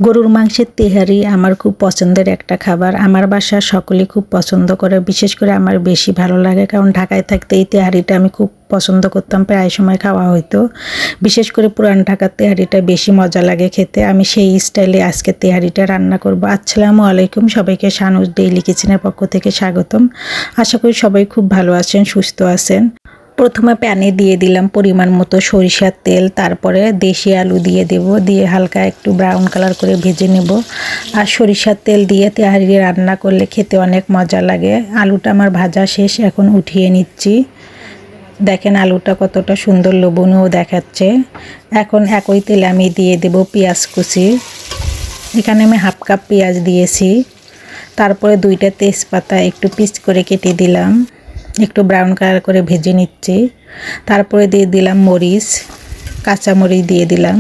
গরুর মাংসের তেহারি আমার খুব পছন্দের একটা খাবার। আমার বাসার সকলেই খুব পছন্দ করে, বিশেষ করে আমার বেশি ভালো লাগে, কারণ ঢাকায় থাকতে এই তেহারিটা আমি খুব পছন্দ করতাম, প্রায় সময় খাওয়া হতো। বিশেষ করে পুরান ঢাকার তেহারিটা বেশি মজা লাগে খেতে। আমি সেই স্টাইলে আজকে তেহারিটা রান্না করব। আসসালামু আলাইকুম, সবাইকে শানুস ডেইলি কিচেনের পক্ষ থেকে স্বাগতম। আশা করি সবাই খুব ভালো আছেন, সুস্থ আছেন। প্রথমে প্যানে দিয়ে দিলাম পরিমাণ মতো সরিষার তেল, তারপরে দেশি আলু দিয়ে দেব, দিয়ে হালকা একটু ব্রাউন কালার করে ভেজে নেব। আর সরিষার তেল দিয়ে তেহারি রান্না করলে খেতে অনেক মজা লাগে। আলুটা আমার ভাজা শেষ, এখন উঠিয়ে নিচ্ছি। দেখেন আলুটা কতটা সুন্দর লোভনীয় দেখাচ্ছে। এখন একই তেলে আমি দিয়ে দেব পেঁয়াজ কুচি। এখানে আমি হাফ কাপ পেঁয়াজ দিয়েছি। তারপরে 2টা তেজপাতা একটু পিস করে কেটে দিলাম, একটু ব্রাউন কালার করে ভেজে নিচ্ছি। তারপরে দিয়ে দিলাম মরিচ, কাঁচা মরিচ দিয়ে দিলাম।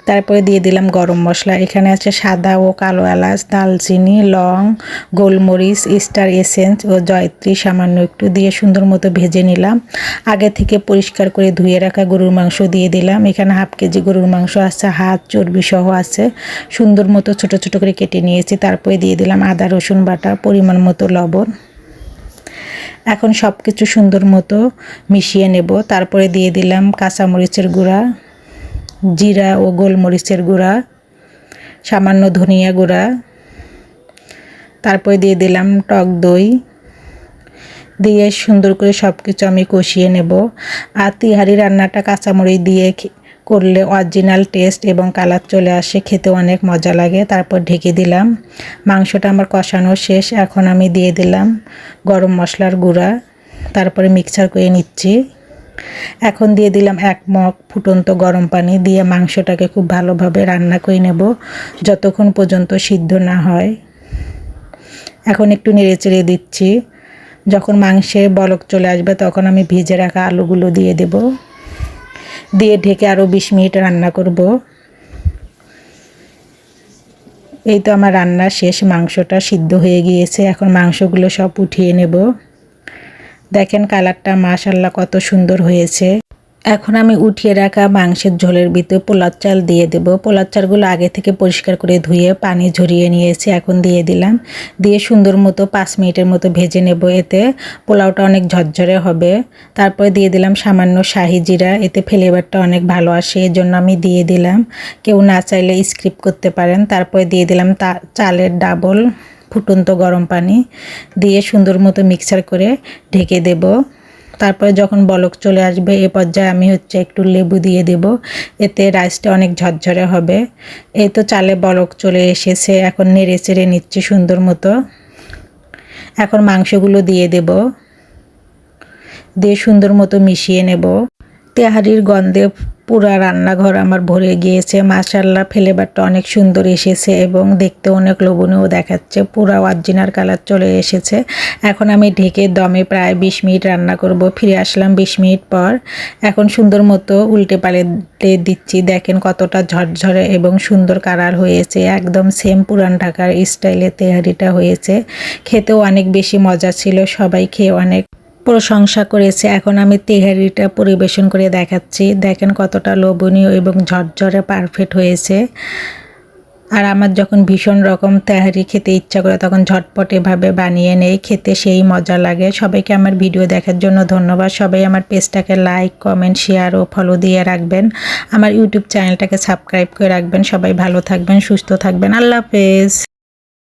তারপরে দিয়ে দিলাম গরম মশলা। এখানে আছে সাদা ও কালো এলাচ, দালচিনি, লং, গোলমরিচ, স্টার এসেন্স ও জয়ত্রী সামান্য একটু দিয়ে সুন্দর মতো ভেজে নিলাম। আগে থেকে পরিষ্কার করে ধুয়ে রাখা গরুর মাংস দিয়ে দিলাম। এখানে হাফ কেজি গরুর মাংস আছে, হাত চর্বি সহ আছে, সুন্দর মতো ছোট ছোট করে কেটে নিয়েছি। তারপরে দিয়ে দিলাম আদা রসুন বাটা, পরিমাণ মতো লবণ। এখন সব কিছু সুন্দর মতো মিশিয়ে নেব। তারপরে দিয়ে দিলাম কাঁচামরিচের গুঁড়া, জিরা ও গোলমরিচের গুঁড়া, সামান্য ধনিয়া গুঁড়া। তারপরে দিয়ে দিলাম টক দই, দিয়ে সুন্দর করে সব কিছু আমি কষিয়ে নেব। আর তেহারি রান্নাটা কাঁচামরিচ দিয়ে করলে অরিজিনাল টেস্ট এবং কালার চলে আসে, খেতে অনেক মজা লাগে। তারপর ঢেকে দিলাম। মাংসটা আমার কষানো শেষ, এখন আমি দিয়ে দিলাম গরম মশলার গুঁড়া, তারপরে মিক্সার করে নিচ্ছি। এখন দিয়ে দিলাম 1 মগ ফুটন্ত গরম পানি, দিয়ে মাংসটাকে খুব ভালোভাবে রান্না করে নেব যতক্ষণ পর্যন্ত সিদ্ধ না হয়। এখন একটু নেড়ে চেড়ে দিচ্ছি। যখন মাংসে বলক চলে আসবে তখন আমি ভেজে রাখা আলুগুলো দিয়ে দেব, দিয়ে ঢেকে আরও 20 মিনিট রান্না করব। এই তো আমার রান্না শেষ, মাংসটা সিদ্ধ হয়ে গিয়েছে। এখন মাংসগুলো সব উঠিয়ে নেব। দেখেন কালারটা মাশাআল্লাহ কত সুন্দর হয়েছে। এখন আমি উঠিয়ে রাখা মাংসের ঝোলের ভিতরে পোলার চাল দিয়ে দেব। পোলার চালগুলো আগে থেকে পরিষ্কার করে ধুয়ে পানি ঝরিয়ে নিয়েছি, এখন দিয়ে দিলাম। দিয়ে সুন্দর মতো 5 মিনিটের মতো ভেজে নেব, এতে পোলাওটা অনেক ঝরঝরে হবে। তারপরে দিয়ে দিলাম সামান্য শাহি জিরা, এতে ফ্লেভারটা অনেক ভালো আসে, এর জন্য আমি দিয়ে দিলাম। কেউ না চাইলে স্কিপ করতে পারেন। তারপরে দিয়ে দিলাম চালের ডাবল ফুটন্ত গরম পানি, দিয়ে সুন্দর মতো মিক্সার করে ঢেকে দেব। তারপরে যখন বলক চলে আসবে এ পর্যায়ে আমি একটু লেবু দিয়ে দেব, এতে রাইসটা অনেক ঝরঝরে হবে। এই তো চালে বলক চলে এসেছে, এখন নেড়ে চেড়ে নিচ্ছি সুন্দর মতো। এখন মাংসগুলো দিয়ে দেব, দিয়ে সুন্দর মতো মিশিয়ে নেব। তেহারির গন্ধে পুরা রান্নাঘর আমার ভরে গিয়েছে। মাশাআল্লাহ ফ্লেভারটা অনেক সুন্দর এসেছে এবং দেখতে অনেক লোভনীয় দেখাচ্ছে, পুরা অরিজিনাল কালার চলে এসেছে। এখন আমি ঢেকে দমে প্রায় 20 মিনিট রান্না করব। ফিরে আসলাম 20 মিনিট পর। এখন সুন্দর মতো উল্টে পাল্টে দিচ্ছি। দেখেন কতটা ঝরঝরে এবং সুন্দর কালার হয়েছে, একদম সেম পুরান ঢাকার স্টাইলে তেহারিটা হয়েছে। খেতেও অনেক বেশি মজা ছিল, সবাই খেয়ে অনেক প্রশংসা করেছে। এখন আমি তেহারিটা পরিবেশন করে দেখাচ্ছি। দেখেন কতটা লোভনীয় এবং ঝরঝরে পারফেক্ট হয়েছে। আর আমার যখন ভীষণ রকম তেহারি খেতে ইচ্ছা করে তখন ঝটপট এভাবে বানিয়ে নেই, খেতে সেই মজা লাগে। সবাইকে আমার ভিডিও দেখার জন্য ধন্যবাদ। সবাই আমার পেজটাকে লাইক, কমেন্ট, শেয়ার ও ফলো দিয়ে রাখবেন। আমার ইউটিউব চ্যানেলটাকে সাবস্ক্রাইব করে রাখবেন। সবাই ভালো থাকবেন, সুস্থ থাকবেন। আল্লাহ হাফেজ।